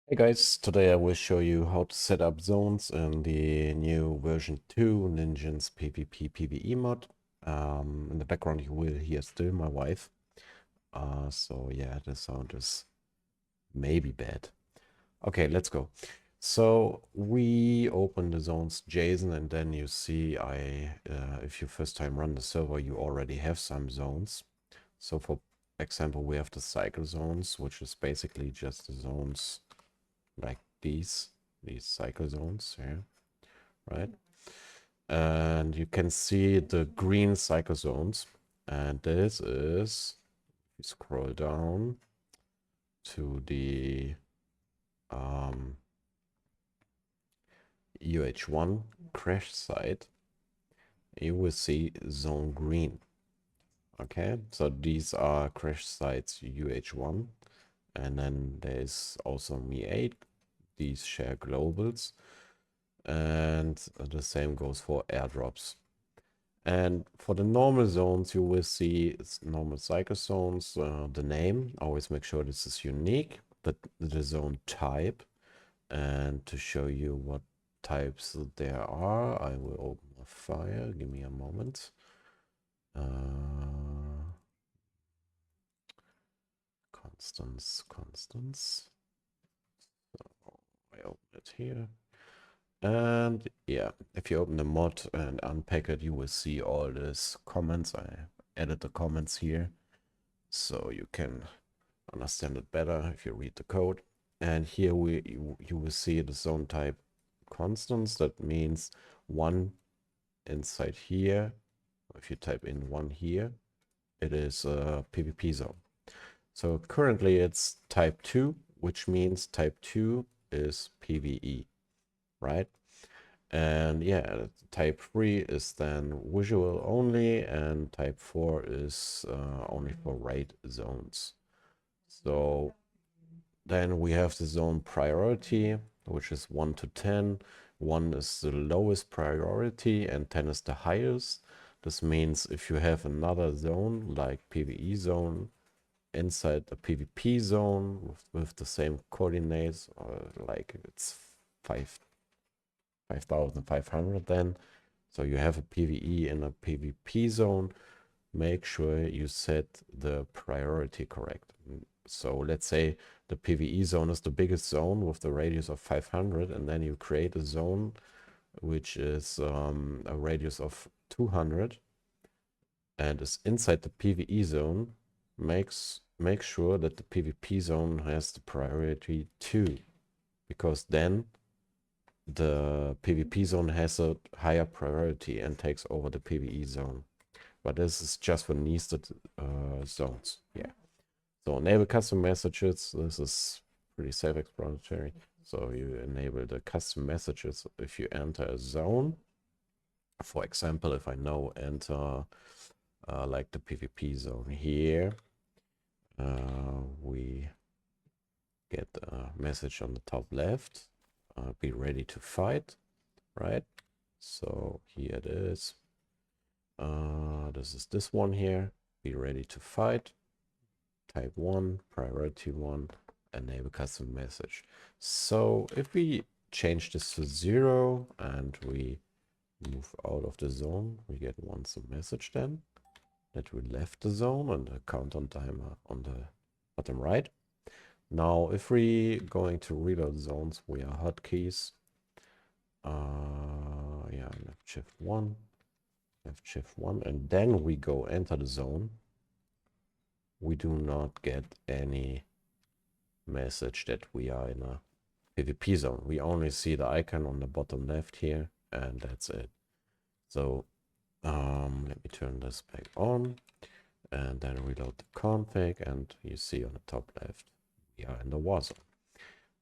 Hey guys, today I will show you how to set up zones in the new version 2 Ninjins PvP PvE mod. In the background you will hear still my wife. So yeah, the sound is maybe bad. Okay, let's go. So we open the zones JSON and then you see if you first time run the server, you already have some zones. So for example, we have the cycle zones, which is basically just the zones like these cycle zones here, right? And you can see the green cycle zones, and this is, you scroll down to the UH1 crash site, you will see zone green. Okay, so these are crash sites UH1, and then there's also Me8. These share globals, and the same goes for airdrops. And for the normal zones, you will see it's normal cycle zones. The name, always make sure this is unique, but the zone type. And to show you what types there are, I will open a file. Give me a moment. Constants. So I open it here. And yeah, if you open the mod and unpack it, you will see all these comments. I added the comments here so you can understand it better if you read the code. And here you will see the zone type constants. That means one inside here. If you type in one here, it is a PvP zone. So currently it's type 2, which means type 2 is PvE, right? And yeah, type 3 is then visual only, and type 4 is only for raid zones. So then we have the zone priority, which is 1 to 10. 1 is the lowest priority and 10 is the highest. This means if you have another zone like PvE zone inside the PvP zone with the same coordinates, or like it's 5,500 then. So you have a PvE in a PvP zone, make sure you set the priority correct. So let's say the PvE zone is the biggest zone with the radius of 500, and then you create a zone which is a radius of 200 and is inside the PvE zone. Make sure that the PvP zone has the priority 2, because then the PvP zone has a higher priority and takes over the PvE zone. But this is just for nested zones. Yeah. So enable custom messages. This is pretty self-explanatory. So you enable the custom messages if you enter a zone. For example, if I now enter like the PvP zone here, we get a message on the top left. Be ready to fight, right? So here it is. This is this one here. Be ready to fight. Type 1, priority 1, enable custom message. So if we change this to 0 and we move out of the zone, we get once a message then that we left the zone and a countdown timer on the bottom right. Now, if we going to reload zones via hotkeys, yeah, left shift 1, and then we go enter the zone, we do not get any message that we are in a PvP zone. We only see the icon on the bottom left here, and that's it. So let me turn this back on and then reload the config, and you see on the top left we are in the war zone,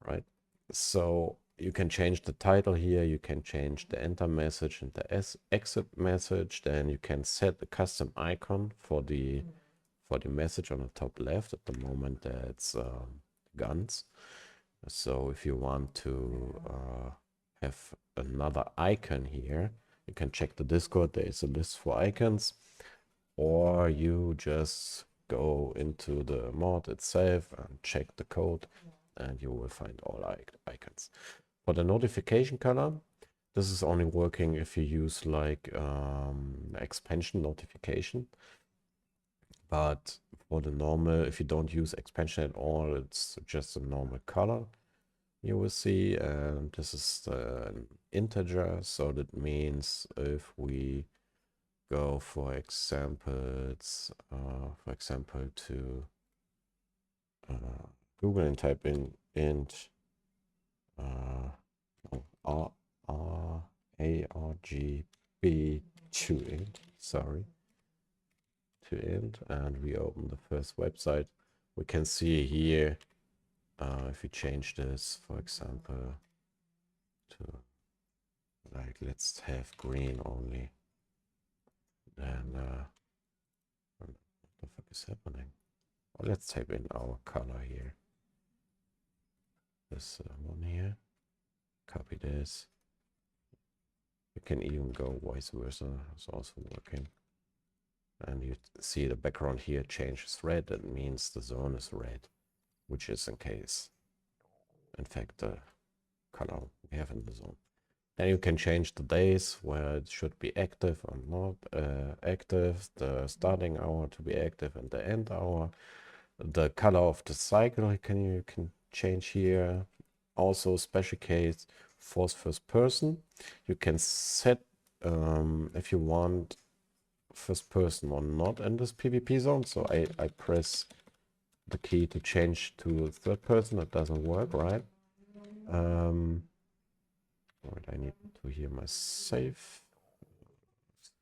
right? So you can change the title here, you can change the enter message and the exit message. Then you can set the custom icon for the message on the top left. At the moment that's guns. So if you want to have another icon here, you can check the Discord. There is a list for icons, or you just go into the mod itself and check the code, and you will find all icons. For the notification color, this is only working if you use like expansion notification. But for the normal, if you don't use expansion at all, it's just a normal color you will see. And this is an integer, so that means if we go for examples, to Google and type in int argb to int, sorry, to int, and we open the first website, we can see here, if we change this, for example, to like, let's have green only, then what the fuck is happening? Well, let's type in our color here. This one here. Copy this. You can even go vice versa. It's also working. And you see the background here changes red. That means the zone is red, which is in fact the color we have in the zone. Then you can change the days where it should be active or not active, the starting hour to be active and the end hour. The color of the cycle you can change here. Also special case for first person. You can set if you want first person or not in this PvP zone. So I press the key to change to third person. It doesn't work, right? Wait, I need to hear my save.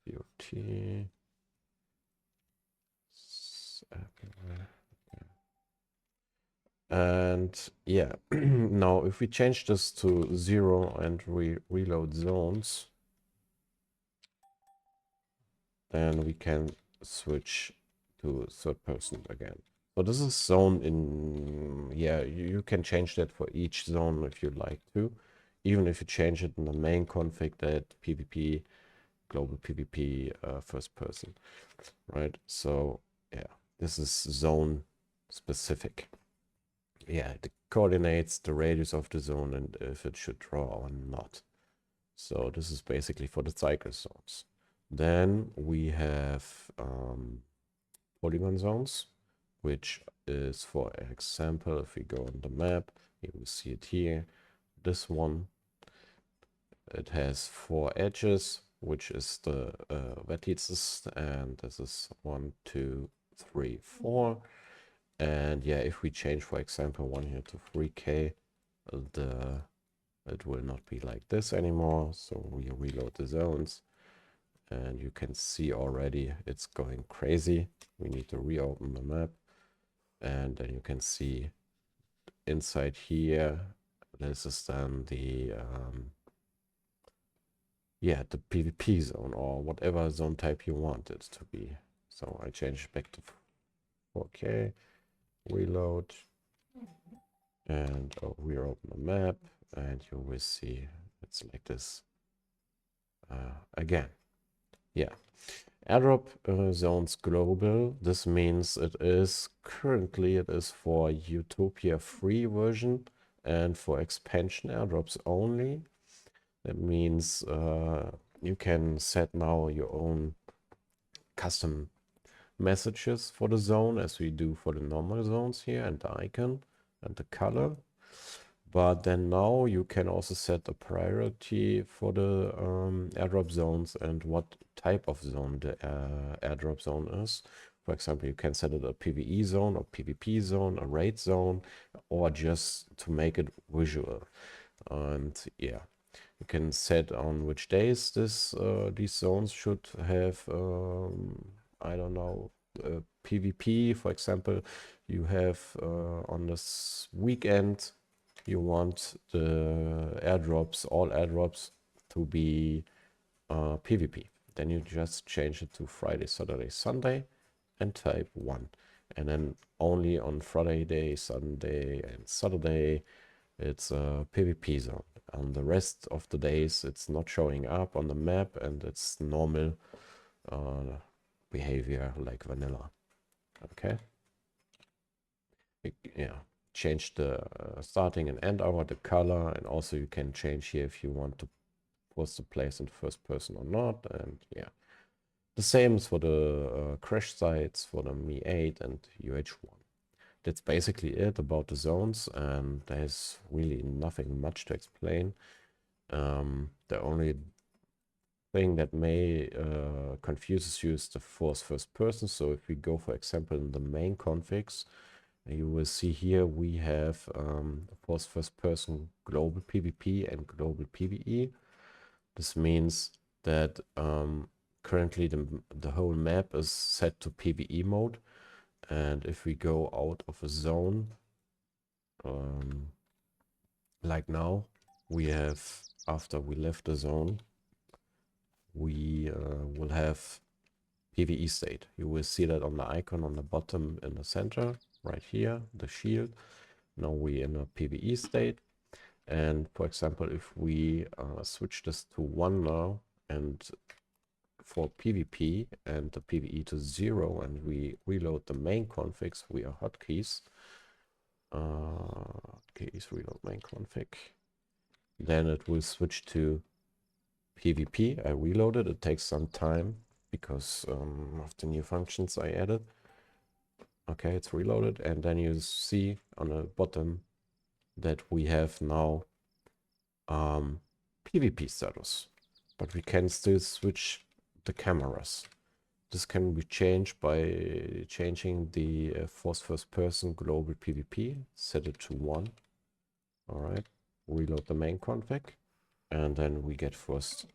COT. And yeah, now if we change this to 0 and we reload zones, then we can switch to third person again. So this is zone in, yeah, you can change that for each zone if you like to, even if you change it in the main config that PvP, global PvP first person, right? So yeah, this is zone specific. Yeah, the coordinates, the radius of the zone, and if it should draw or not. So this is basically for the cycle zones. Then we have polygon zones, which is, for example, if we go on the map, you will see it here. This one, it has 4 edges, which is the vertices, and this is 1, 2, 3, 4. And yeah, if we change, for example, 1 here to 3K, it will not be like this anymore. So we reload the zones, and you can see already it's going crazy. We need to reopen the map, and then you can see inside here, this is then the yeah, the PvP zone, or whatever zone type you want it to be. So I change back to 4K, reload, and reopen the map, and you will see it's like this again. Yeah, airdrop zones global. This means it is for Utopia free version and for expansion airdrops only. That means you can set now your own custom messages for the zone, as we do for the normal zones here, and the icon and the color. But then now you can also set a priority for the airdrop zones and what type of zone the airdrop zone is. For example, you can set it a PvE zone or PvP zone, a raid zone, or just to make it visual. And yeah, you can set on which days these zones should have, I don't know, PvP. For example, you have on this weekend, you want the airdrops, all airdrops, to be PvP. Then you just change it to Friday, Saturday, Sunday, and type 1. And then only on Friday, Sunday, and Saturday, it's a PvP zone. On the rest of the days, it's not showing up on the map, and it's normal behavior like vanilla. Okay. Yeah. change the starting and end hour, the color, and also you can change here if you want to force the place in first person or not. And yeah, the same is for the crash sites for the Mi-8 and UH1. That's basically it about the zones, and there's really nothing much to explain. The only thing that may confuses you is the force first person. So if we go, for example, in the main configs, you will see here we have force first person global PvP and global PvE. This means that currently the whole map is set to PvE mode. And if we go out of a zone, like now, we have, after we left the zone, we will have PvE state. You will see that on the icon on the bottom in the center, right here, the shield. Now we're in a PvE state. And for example, if we switch this to 1 now, and for PvP and the PvE to 0, and we reload the main configs via hotkeys, keys reload main config, then it will switch to PvP. I reloaded. It takes some time because of the new functions I added. Okay, it's reloaded, and then you see on the bottom that we have now PvP status, but we can still switch the cameras. This can be changed by changing the force first person global PvP, set it to 1. All right, reload the main config, and then we get first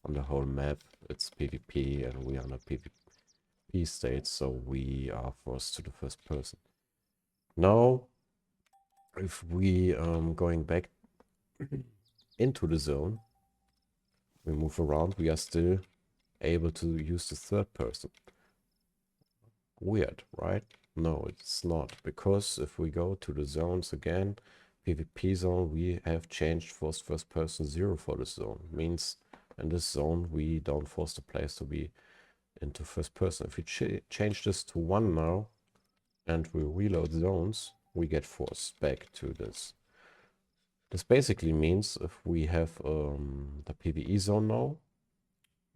on the whole map. It's PvP, and we are in a PvP state, so we are forced to the first person. Now, if we going back into the zone, we move around, we are still able to use the third person. Weird, right? No, it's not, because if we go to the zones again, PvP zone, we have changed force first person 0 for this zone. Means in this zone we don't force the players to be into first person. If we change this to 1 now and we reload zones, we get forced back to this. This basically means if we have the PvE zone now,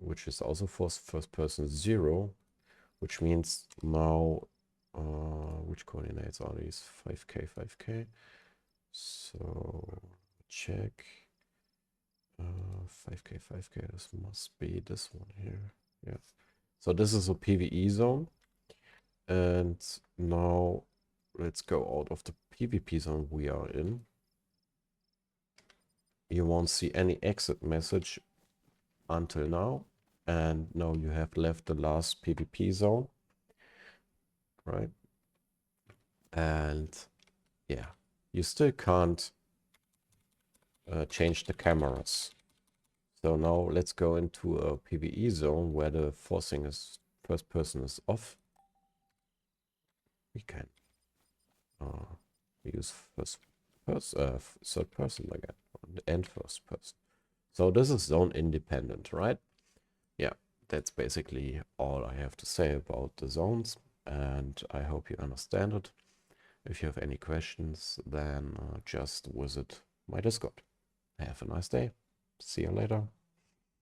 which is also force first person 0, which means now, which coordinates are these? 5k, 5k. So check 5k, 5k. This must be this one here. Yeah. So this is a PvE zone. And now let's go out of the PvP zone we are in. You won't see any exit message until now. And now you have left the last PvP zone. Right? And yeah, you still can't change the cameras. So now let's go into a PvE zone where the forcing is first person is off. We can use third person again and first person. So this is zone independent, right? Yeah, that's basically all I have to say about the zones, and I hope you understand it. If you have any questions, then just visit my Discord. Have a nice day. See you later.